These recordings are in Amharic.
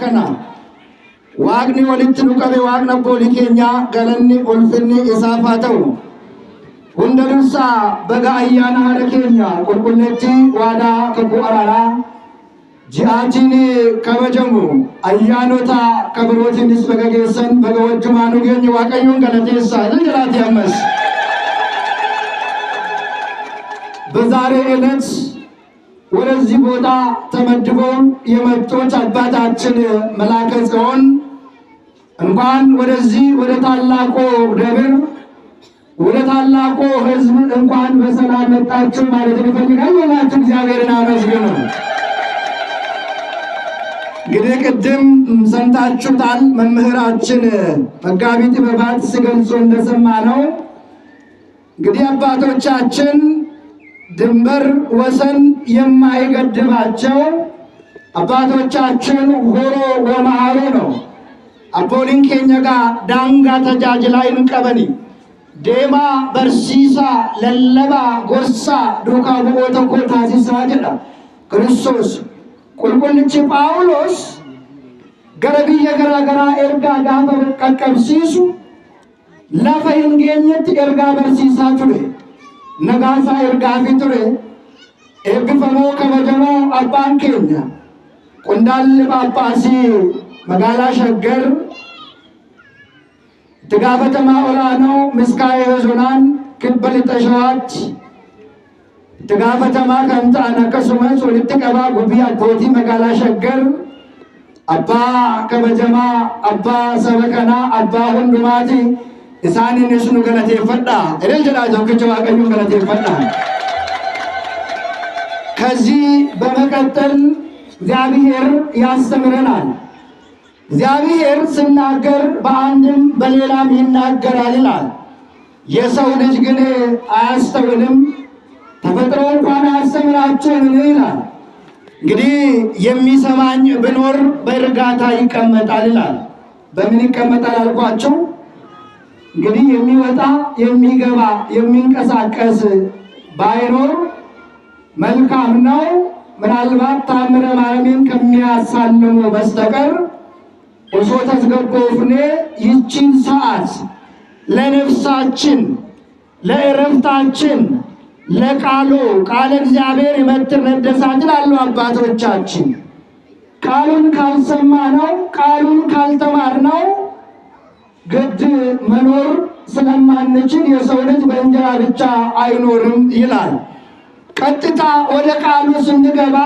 kana waaqni walitti nu qabe waaqna boolii keenya galanni ulfinni isaaf haa ta'u. Hunda dursaa baga ayyaana haadha keenya qulqulleetti waadaa kakuu araaraa ji'aatiin kabajamu ayyaanota kabirootiinis baga geessan baga wajjumaan geenye waaqayyoon galateessaa jalaati ammas. በዛሬ ዕለት ወደዚህ ቦታ ተመድበው የመጡት አባታችን መላከ ጽዮን እንኳን ወደዚህ ወደ ታላቁ ደብር ወደ ታላቁ ሕዝብ እንኳን በሰላም መጣችሁ ማለት እንፈልጋለን። ወላችሁ እግዚአብሔርን አመስግኑ። እንግዲህ ቅድም ሰምታችሁታል። መምህራችን መጋቢ ጥበባት ሲገልጹ እንደሰማነው እንግዲህ አባቶቻችን ድንበር ወሰን የማይገድባቸው አባቶቻችን ሆሮ ወማሮ ነው። አቦሊን ኬኛጋ ዳንጋ ተጃጅላይን ቀበኒ ዴማ በርሲሳ ለለባ ጎርሳ ዱካ ቡኦተ ኮታሲሳ ጀዳ ክርስቶስ ቁልቁልቺ ጳውሎስ ገረብየ ገራገራ ኤርጋ ጋፈ ቀቀብሲሱ lafa hin geenyetti ergaa barsiisaa ture. Nagaasaa ergaafii ture. Eebbifamoo kabajamoo abbaan keenya qondaalli Phaaphaasii magaalaa Shaggar itti gaafatamaa olaanoo Miskaa'ee Zonaan kibba lixa Shawaatti itti gaafatamaa kan ta'an akkasumas walitti qabaa gubbii abbootii magaalaa Shaggar abbaa kabajamaa abbaa saba kanaa abbaa hundumaati. isaaniin isnu galateeffadha edel jedha tokkicha waaqayyoon galateeffadha። ከዚህ በመቀጠል እግዚአብሔር ያስተምረናል። እግዚአብሔር ሲናገር በአንድም በሌላም ይናገራል ይላል። የሰው ልጅ ግን አያስተውልም፣ ተፈጥሮ እንኳን አያስተምራቸውም ይላል። እንግዲህ የሚሰማኝ ብኖር በእርጋታ ይቀመጣል ይላል። በምን ይቀመጣል አልኳቸው? እንግዲህ የሚወጣ የሚገባ የሚንቀሳቀስ ባይኖር መልካም ነው። ምናልባት ታምረ ማርያምን ከሚያሳልሙ በስተቀር እሶ ተስገቦፍኔ ይቺን ሰዓት ለነፍሳችን ለእረፍታችን ለቃሉ ቃለ እግዚአብሔር የምትረደሳት ይላሉ አባቶቻችን። ቃሉን ካልሰማነው ቃሉን ካልተማርነው ግድ መኖር ስለማንችል የሰው ልጅ በእንጀራ ብቻ አይኖርም ይላል። ቀጥታ ወደ ቃሉ ስንገባ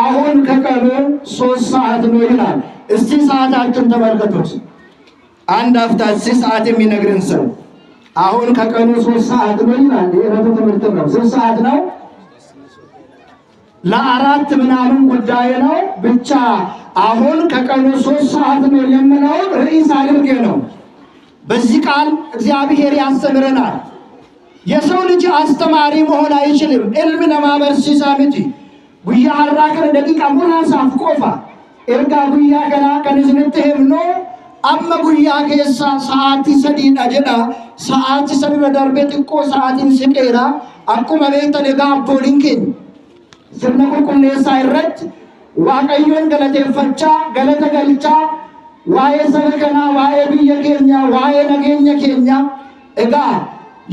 አሁን ከቀኑ 3 ሰዓት ነው ይላል። እስቲ ሰዓታችን ተመልከቱት። አንድ አፍታ ሰዓት የሚነግርን ሰው አሁን ከቀኑ 3 ሰዓት ነው ይላል። የረቱ ትምህርት ነው። 3 ሰዓት ነው ለአራት ምናምን ጉዳይ ነው ብቻ አሁን ከቀኑ 3 ሰዓት ነው የምለው ርዕስ አድርጌ ነው። በዚህ ቃል እግዚአብሔር ያስተምረናል። የሰው ልጅ አስተማሪ መሆን አይችልም። ዕልም ለማበርሲሳ ምቲ ጉያ አራከረ ደቂቃ ሙራሳፍ ቆፋ ኤርጋ ጉያ ገና ከንዝንትሄም ነው አመ ጉያ ከሳ ሰዓት ሰዲዳ ጀዳ ሰዓት ሰዲዳ ደርቤ ጥቆ ሰዓትን ሲቀራ አቁመ ቤተን ጋቦሊንኪን ስነቁ ቁኔሳ ይረድ ዋቀዮን ገለቴፈቻ ገለተ ገልቻ ዋዬ ሰበከና ዋዬ ብየ ኬኛ ዋዬ ነገኘ ኬኛ እጋ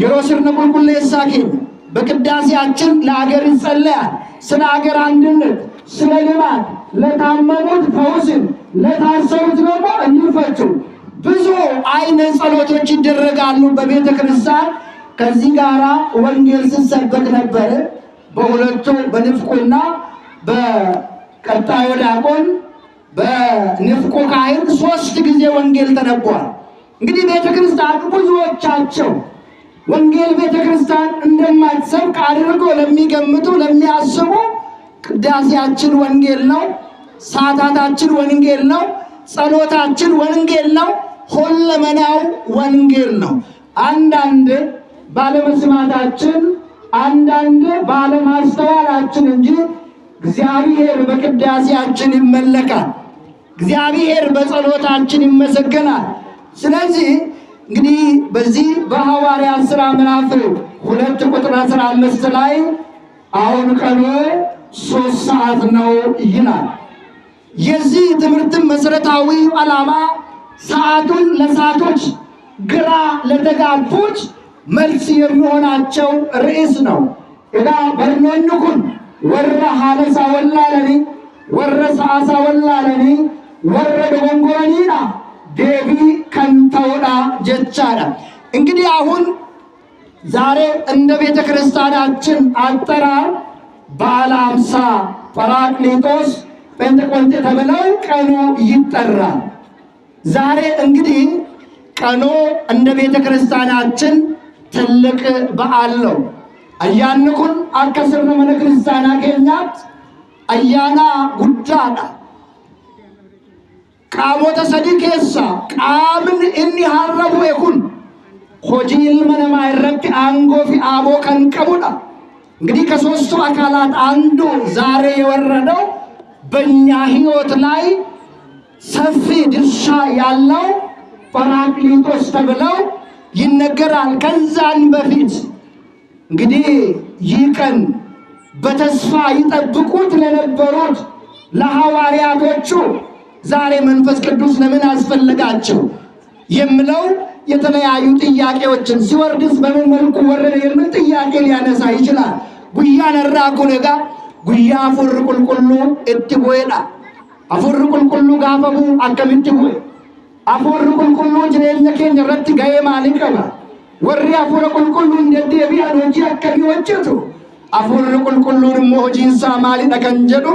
የሮስርነ ቁልቁሌሳ ኬኛ በቅዳሴያችን ለአገር ይጸለያል። ስለ አገር አንድነት፣ ስለ ልማት፣ ለታመሙት ፈውስን፣ ለታሰሩት ደግሞ እንዲፈቱ ብዙ አይነት ጸሎቶች ይደረጋሉ በቤተ ክርስቲያን። ከዚህ ጋራ ወንጌል ሲሰበክ ነበረ። በሁለቱ በንፍቁና በቀጣዩ ዲያቆን በንፍቁ ካህን 3 ጊዜ ወንጌል ተነቧል። እንግዲህ ቤተ ክርስቲያን ብዙዎቻቸው ወንጌል ቤተ ክርስቲያን እንደማትሰብክ አድርገው ለሚገምቱ ለሚያስቡ ቅዳሴያችን ወንጌል ነው፣ ሰዓታታችን ወንጌል ነው፣ ጸሎታችን ወንጌል ነው፣ ሁለመናው ወንጌል ነው። አንዳንድ ባለመስማታችን አንዳንድ ባለማስተዋላችን እንጂ እግዚአብሔር በቅዳሴያችን ይመለካል፣ እግዚአብሔር በጸሎታችን ይመሰገናል። ስለዚህ እንግዲህ በዚህ በሐዋርያት ሥራ ምዕራፍ 2 ቁጥር 15 ላይ አሁን ቀኑ 3 ሰዓት ነው ይላል። የዚህ ትምህርት መሰረታዊ ዓላማ ሰዓቱን ለሰዓቶች ግራ ለተጋቡት መልስ የሚሆናቸው ርዕስ ነው። እዳ በርኖንኩን ወረ ሐለሳ ወላለኒ ወረ ሰዓሳ ወላለኒ ወረ ደጎንጎረኒና ዴቢ ከንተውዳ ጀቻዳ። እንግዲህ አሁን ዛሬ እንደ ቤተ ክርስቲያናችን አጠራር በዓለ ሃምሳ ጰራቅሊጦስ ጴንጤቆስጤ ተብለው ቀኑ ይጠራል። ዛሬ እንግዲህ ቀኑ እንደ ቤተ ክርስቲያናችን ትልቅ በዓል ነው። አያንኩን አከስርነ መነ ክርስቲያና ኬኛት አያና ጉዳዳ ቃሞተ ሰዲ ኬሳ ቃምን እኒ ሀረቡ የኩን ሆጂ ኢልመነማ ይረብቲ አንጎፊ አቦ ከንቀቡዳ። እንግዲህ ከሶስቱ አካላት አንዱ ዛሬ የወረደው በእኛ ሕይወት ላይ ሰፊ ድርሻ ያለው ጰራቅሊጦስ ተብለው ይነገራል። ከዛን በፊት እንግዲህ ይህ ቀን በተስፋ ይጠብቁት ለነበሩት ለሐዋርያቶቹ ዛሬ መንፈስ ቅዱስ ለምን አስፈልጋቸው የምለው የተለያዩ ጥያቄዎችን ሲወርድስ በምን መልኩ ወረደ የሚል ጥያቄ ሊያነሳ ይችላል። ጉያ ነራኩ ነጋ ጉያ አፉር ቁልቁሉ እትቦይዳ አፉር ቁልቁሉ ጋፈቡ አከምትቦ አፉር ቁልቁሉ ጅሬኛ ኬኛ ረቲ ጋዬ ማሊቀባ ወሪ አፉር ቁልቁሉ እንደደቢያ ዶጂ አከሚ ወጭቱ አፉር ቁልቁሉን ሞጂንሳ ማሊ ደከንጀዱ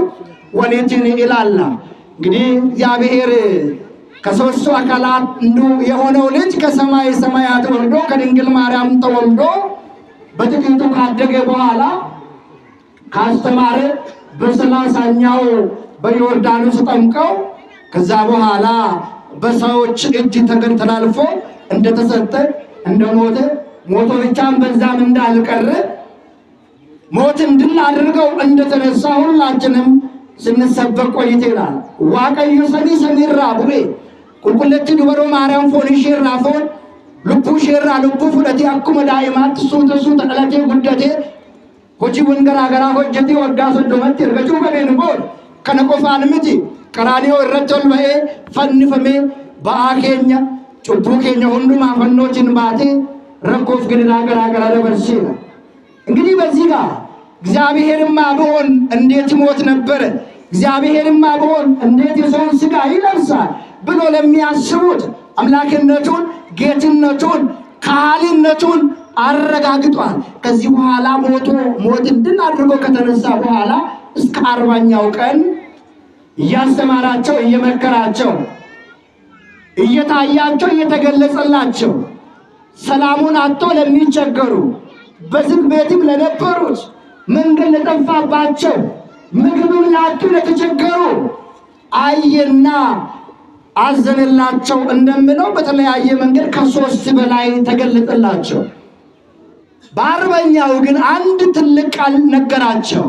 ወኔቲን ኢላላ። እንግዲህ እግዚአብሔር ከሶስቱ አካላት አንዱ የሆነው ልጅ ከሰማይ ሰማያት ወርዶ ከድንግል ማርያም ተወልዶ በጥቂቱ ካደገ በኋላ ካስተማረ በሰላሳኛው በዮርዳኖስ ጠምቀው ከዛ በኋላ በሰዎች እጅ ተላልፎ እንደተሰጠ እንደሞተ ሞቶ ብቻም በዛም እንዳልቀረ ሞትን ድል አድርገው እንደተነሳ ሁላችንም ስንሰበክ ቆይተናል። ዋቀዩ ሰሚራ ቡሬ ቁልቁለቲ ዱበሮ ማርያም ፎን ሼራ ፎን ልቡ ሼራ ልቡ ፍለቲ አኩመ ዳይማት ሱተሱ ተቀለቴ ጉደቴ ሆጂ ወንገራገራ ሆጀቲ ወዳሶ ዶመት እርገጩ በኔን ቦል ከነቆፋን ምቲ ቀራኒዮ እረቶል በኤ ፈንፈሜ በአኬኛ ጩቡ ኬኛ ሁንዱ ማፈኖችን ባቴ ረኮፍ ግድና ገራገራ ደበርሲና። እንግዲህ በዚህ ጋር እግዚአብሔርማ ቢሆን እንዴት ሞት ነበረ፣ እግዚአብሔርማ ቢሆን እንዴት የሰውን ሥጋ ይለብሳል ብሎ ለሚያስቡት አምላክነቱን፣ ጌትነቱን፣ ካህሊነቱን አረጋግጧል። ከዚህ በኋላ ሞትን ድል አድርጎ ከተነሳ በኋላ እስከ 40ኛው ቀን እያስተማራቸው እየመከራቸው እየታያቸው እየተገለጸላቸው ሰላሙን አጥቶ ለሚቸገሩ በዝግ ቤትም ለነበሩት መንገድ ለጠፋባቸው ምግብን ላጡ ለተቸገሩ አየና አዘነላቸው እንደምለው በተለያየ መንገድ ከ3 በላይ ተገለጠላቸው። በ40ኛው ግን አንድ ትልቅ ቃል ነገራቸው።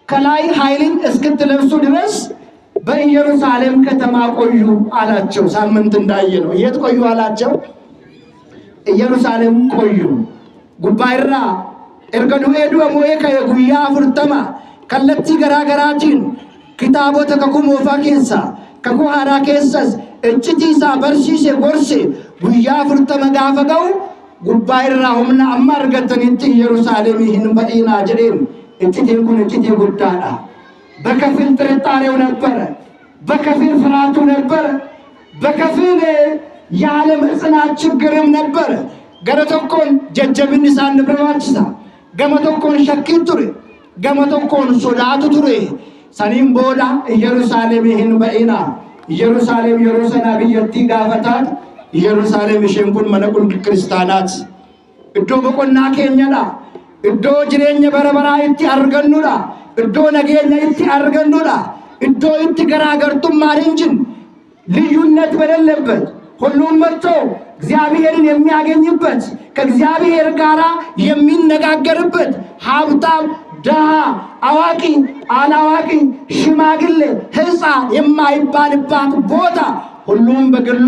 ከላይ ኃይልን እስክትለብሱ ድረስ በኢየሩሳሌም ከተማ ቆዩ አላቸው። ሳምንት እንዳየ ነው። የት ቆዩ አላቸው? ኢየሩሳሌም ቆዩ። ጉባኤራ ኤርገዱ ኤዱ አሞኤ ከጉያ ፍርተማ ከለቲ ገራገራቲን ኪታቦተ ከኩሞፋ ኬሳ ከኩሃራ ኬሰስ እጭቲሳ በርሲሴ ጎርሴ ጉያ ፍርተማ ጋፈገው ጉባኤራ ሁምና አማርገተኒት ኢየሩሳሌም ይህን በኢና ጅሬም እጭቴን ኩን እጭቴ ጉዳዳ። በከፊል ጥርጣሬው ነበረ፣ በከፊል ፍርሃቱ ነበረ፣ በከፊል የዓለም ጽናት ችግርም ነበረ። ገረቶኮን ጀጀብን ኢሳን ንብረዋችሳ ገመቶኮን ሸኪ ቱሬ ገመቶኮን ሶዳቱ ቱሬ ሰኒም ቦዳ ኢየሩሳሌም ይህን በኢና ኢየሩሳሌም የሮሰና ብየቲ ጋፈታት ኢየሩሳሌም ሽንኩን መነቁል ክርስቲያናት እዶ በቆና ኬኛዳ እዶ ጅሬኛ በረበራ እቲ አርገኑዳ እዶ ነገኛ እቲ አርገኑዳ እዶ እቲ ገራገርቱም ማሪንጅን ልዩነት በሌለበት ሁሉም መጥቶ እግዚአብሔርን የሚያገኝበት ከእግዚአብሔር ጋር የሚነጋገርበት ሀብታም ደሃ አዋቂ አላዋቂ ሽማግሌ ሕፃን የማይባልባት ቦታ ሁሉም በግሉ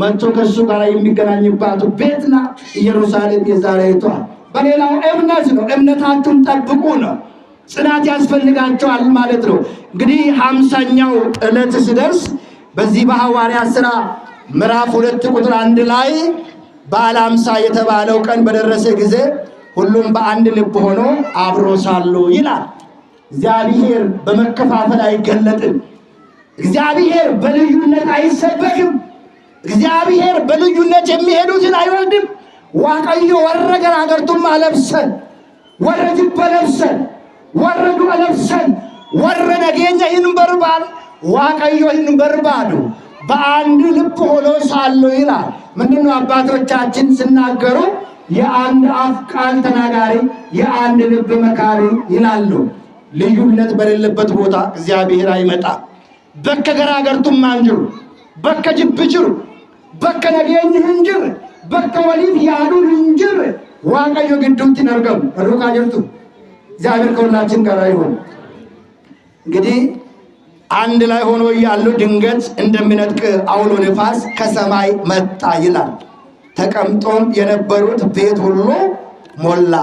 መጥቶ ከሱ ጋር የሚገናኝባት ቤት ናት ኢየሩሳሌም የዛሬቷ። በሌላው እምነት ነው። እምነታችሁን ጠብቁ ነው። ጽናት ያስፈልጋቸዋል ማለት ነው። እንግዲህ 50ኛው ዕለት ሲደርስ በዚህ በሐዋርያት ሥራ ምዕራፍ 2 ቁጥር 1 ላይ በዓለ ሃምሳ የተባለው ቀን በደረሰ ጊዜ ሁሉም በአንድ ልብ ሆኖ አብሮ ሳሉ ይላል። እግዚአብሔር በመከፋፈል አይገለጥም። እግዚአብሔር በልዩነት አይሰበክም። እግዚአብሔር በልዩነት የሚሄዱትን አይወልድም። ዋቀዮ ወረ ገራገርቱም አለብሰን ወረ ጅበ ለብሰን ወረ ዱአ ለብሰን ወረ ነገኘ ይንበርባል ዋቀዮ ይንበርባሉ በአንድ ልብ ሆኖ ሳሉ ይላል። ምንድነው አባቶቻችን ሲናገሩ የአንድ አፍ ቃል ተናጋሪ የአንድ ልብ መካሪ ይላሉ። ልዩነት በሌለበት ቦታ እግዚአብሔር አይመጣም። በከ ገራገርቱም አንጅሩ በከ ጅብጅሩ በከ ነገኝ እንጅር በከ ወሊፍ ያዱ እንጅር ዋቀዮ ግዱት ነርገም ሩቃ ጀርቱ እግዚአብሔር ከሁላችን ጋር ይሁን። እንግዲህ አንድ ላይ ሆኖ ያሉ ድንገት እንደሚነጥቅ አውሎ ነፋስ ከሰማይ መጣ ይላል። ተቀምጦም የነበሩት ቤት ሁሉ ሞላ።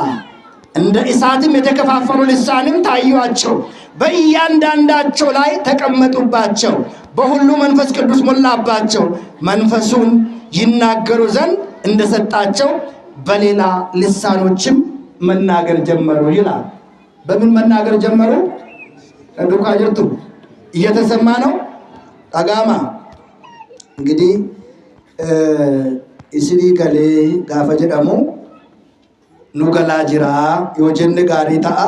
እንደ እሳትም የተከፋፈሉ ልሳንም ታዩአቸው፣ በእያንዳንዳቸው ላይ ተቀመጡባቸው። በሁሉ መንፈስ ቅዱስ ሞላባቸው። መንፈሱን ይናገሩ ዘንድ እንደሰጣቸው በሌላ ልሳኖችም መናገር ጀመሩ ይላል። በምን መናገር ጀመሩ? ዱካ ጀርቱ እየተሰማ ነው። ጠጋማ እንግዲህ እስሪ ገሌ ጋፈ ጀደሙ ኑገላ ጅራ የወጀን ጋሪ ታአ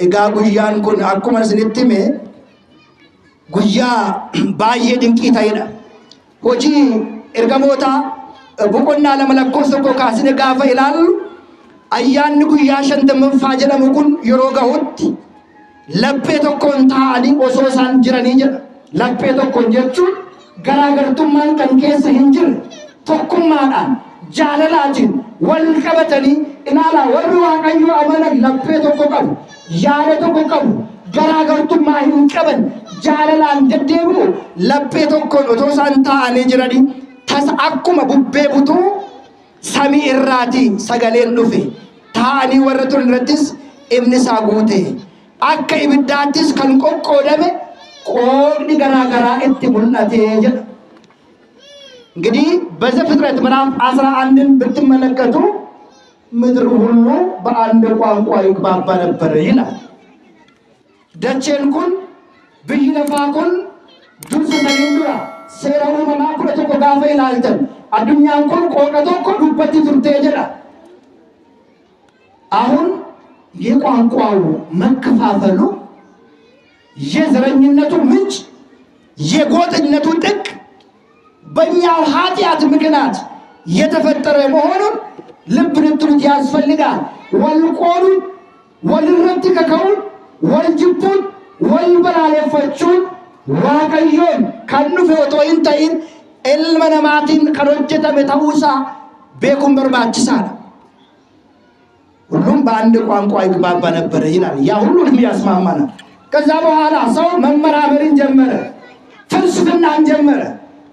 እጋ ጉያን ኩን አኩመ ስንትሜ ጉያ ባየ ድንቂ ታይዳ ሆጂ ኤርገሞታ ቡቆና ለመለኮስ እኮ ካስነ ጋፈ ይላሉ። አያን ጉያ ሸንተመንፋ ጀደሙ ኩን የሮጋውት ለቤ tokkoon taa'anii osoo isaan jiranii jedha. Laphee tokkoon jechuun garaagartummaan kan keessa hin jirre tokkummaadhaan jaalalaatiin wal qabatanii ilaalaa warri Waaqayyoo amanan laphee tokko qabu, yaada tokko qabu, garaagartummaa hin qaban jaalalaan deddeebi'u laphee tokkoon osoo isaan taa'anii jiranii tasa akkuma bubbee butuu samii irraatii sagaleen dhufe taa'anii warra turan irrattis ibni isaa guute. akka ibiddaattis kan qoqqoodame qoodni garaagaraa itti mul'ate jedha። እንግዲህ በዘፍጥረት ምዕራፍ 11ን ብትመለከቱ ምድር ሁሉ በአንድ ቋንቋ ይግባባ ነበር ይላል። ደቼን ኩን ብይነፋ ኩን ዱርስ ተገንዱራ ሴራው መማኩረ ተቆ ጋፈ ይላልተን አዱኛን ኩን ቆቀቶ ኮ ዱበት ትርቴ ጀዳ አሁን የቋንቋው መከፋፈሉ የዘረኝነቱ ምንጭ የጎጥነቱ ጥቅ በእኛው ኃጢአት ምክንያት የተፈጠረ መሆኑን ልብ ልትሉት ያስፈልጋል። ወልቆሉ ወልረት ከከውን ወልጅቡን ወልበላለፈቹን ዋቀዮን ከኑ ፈቶይን ታይን ኤልመነማቲን ከሮጀተ በተውሳ ቤኩም በርባችሳና ሁሉም በአንድ ቋንቋ ይግባባ ነበር ይላል። ያ ሁሉንም ያስማማናል። ከዛ በኋላ ሰው መመራመርን ጀመረ፣ ፍልስፍናን ጀመረ።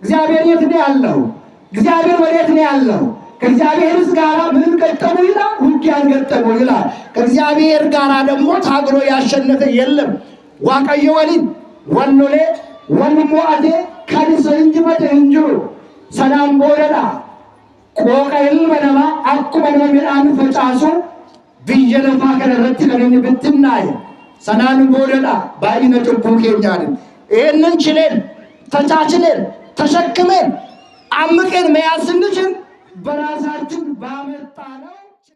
እግዚአብሔር የት ነው ያለው? እግዚአብሔር ወዴት ነው ያለው? ከእግዚአብሔርስ ጋር ምን ገጠሙ ይላል? ውጊያን ገጠሙ ይላል። ከእግዚአብሔር ጋር ደግሞ ታግሎ ያሸነፈ የለም። ዋቀዮ ወሊን ወሎሌ ወልሞአቴ ከንሰ እንጅመተ እንጅሩ ሰላም ቦረዳ ቆቀይል መነማ አኩመ ነመን ፈጫሱ ብየለፋ ከረረት ከነን ብትናይ ሰናን ቦደዳ ባይነ ጭቡ ኬኛን ይሄንን ችለን ተቻችለን ተሸክመን አምቀን መያዝ ስንችል በራሳችን ባመጣ ነው